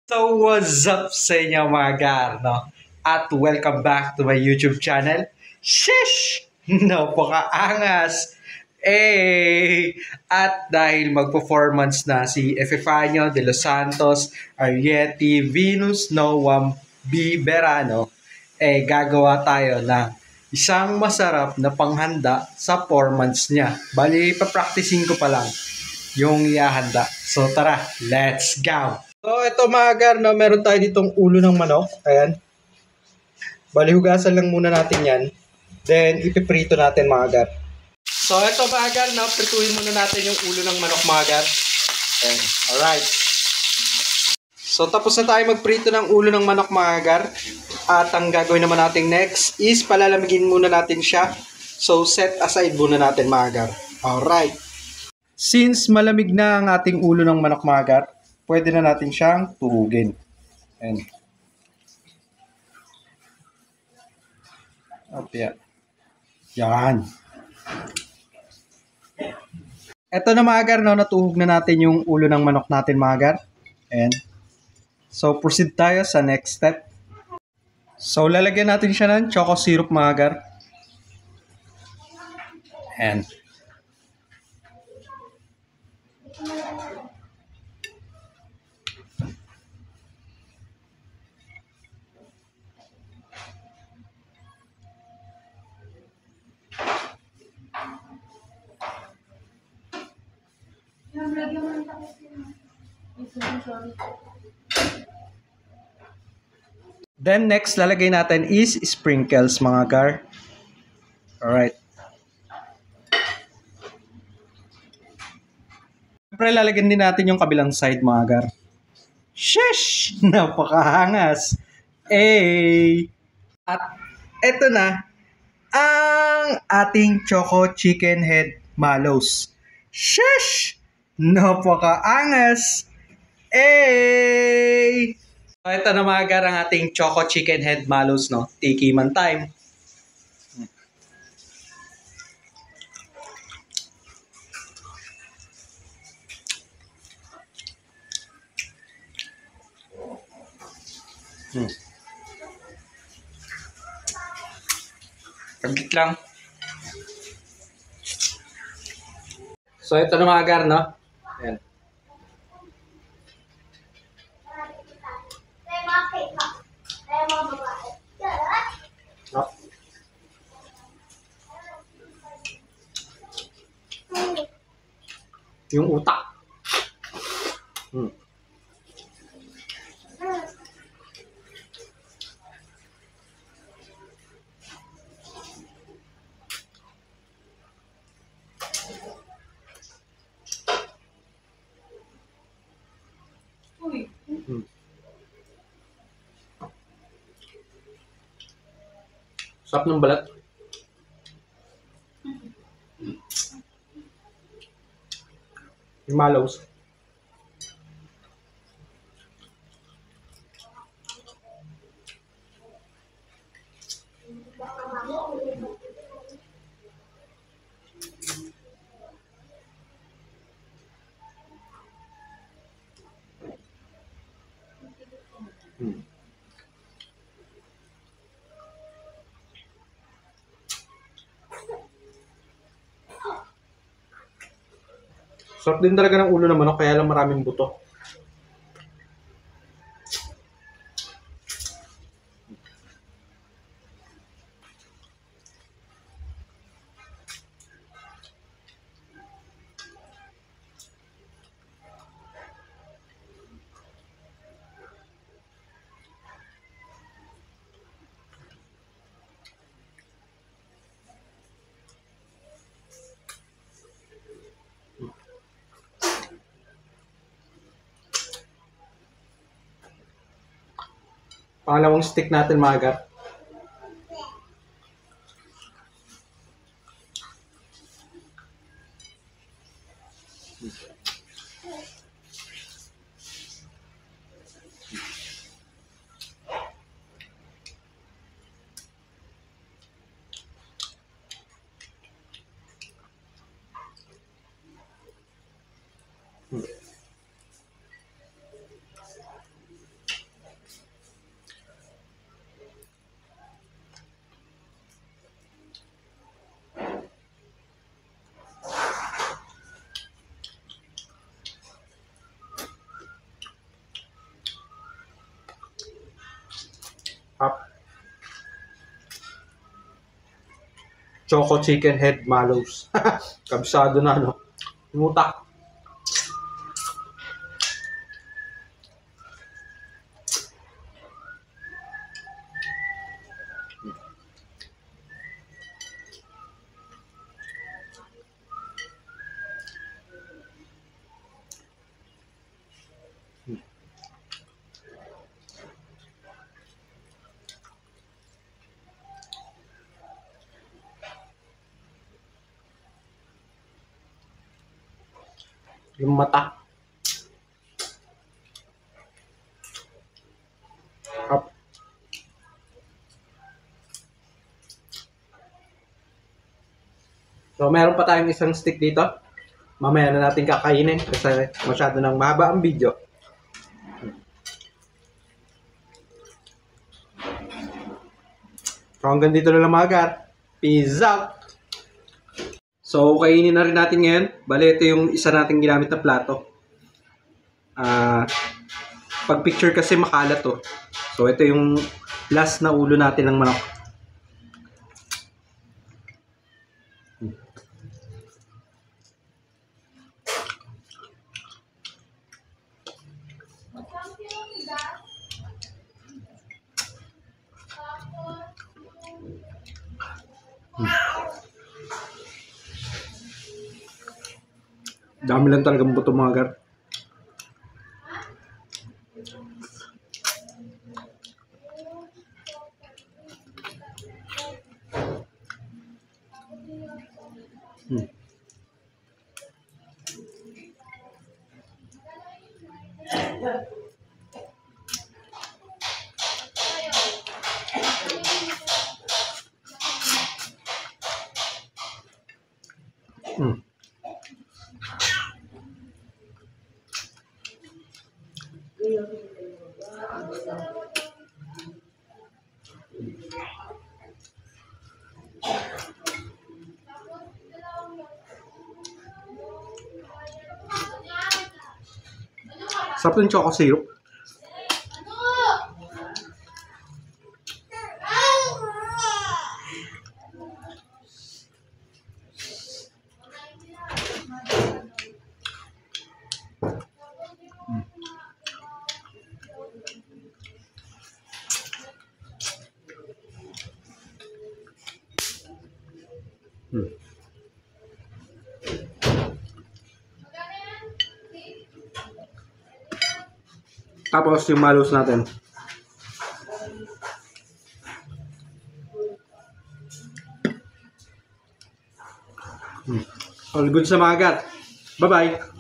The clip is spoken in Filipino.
So what's up sa inyo mga gar, no? At welcome back to my YouTube channel. Shish! Napakaangas! At dahil mag-performance na si Epifanio De Los Santos, Ariete, Venus, Noam, B. Berano, gagawa tayo ng isang masarap na panghanda sa performance niya. Bali, papracticing ko pa lang yung ihahanda. So tara, let's go! So ito mga gar, no, meron tayo ditong ulo ng manok. Ayan. Bali, hugasan lang muna natin yan. Then, ipiprito natin mga gar. So ito mga gar, no, prituhin muna natin yung ulo ng manok mga gar. Ayan. Alright. So tapos na tayo magprito ng ulo ng manok mga gar. At ang gagawin naman natin next is palalamigin muna natin siya. So set aside muna natin mga gar. Alright. Since malamig na ang ating ulo ng manok mga gar, pwede na natin siyang turugin. Ayan. Yan. Yan. Ito na mga gar, no, natuhog na natin yung ulo ng manok natin mga gar. Ayan. So proceed tayo sa next step. So lalagyan natin siya ng choco syrup mga gar. Ayan. Then next lalagay natin is sprinkles mga gar. Alright. Siyempre lalagyan din natin yung kabilang side mga gar. Sheesh! Napakahangas! At eto na ang ating choco chicken head mallows. Sheesh! Napakaangas! So, ito na mga gar ang ating choco chicken head mallows, no? Tikiman time. Pagkit lang. So, ito na mga gar, no? Ayan. Oh. Yung utak. Sarap ng balat. Yung mallows. Sarap din talaga ng ulo ng manok, kaya lang maraming buto. Pangalawang stick natin mga gar. Choco chicken head mallows. Kabisado na, no? Mutak. Yung mata. Up. So, meron pa tayong isang stick dito. Mamaya na natin kakainin kasi masyado nang mahaba ang video. So, hanggang dito na lang mga gar. Peace out! So, kainin na rin natin ngayon. Bale, ito yung isa nating ginamit na plato. Pag picture kasi makalat to. So, ito yung last na ulo natin ng manok. Dami lang talagang buto mga gar. Sarap ng choco syrup. Tapos yung mallows natin. All good sa mga gat. Bye-bye!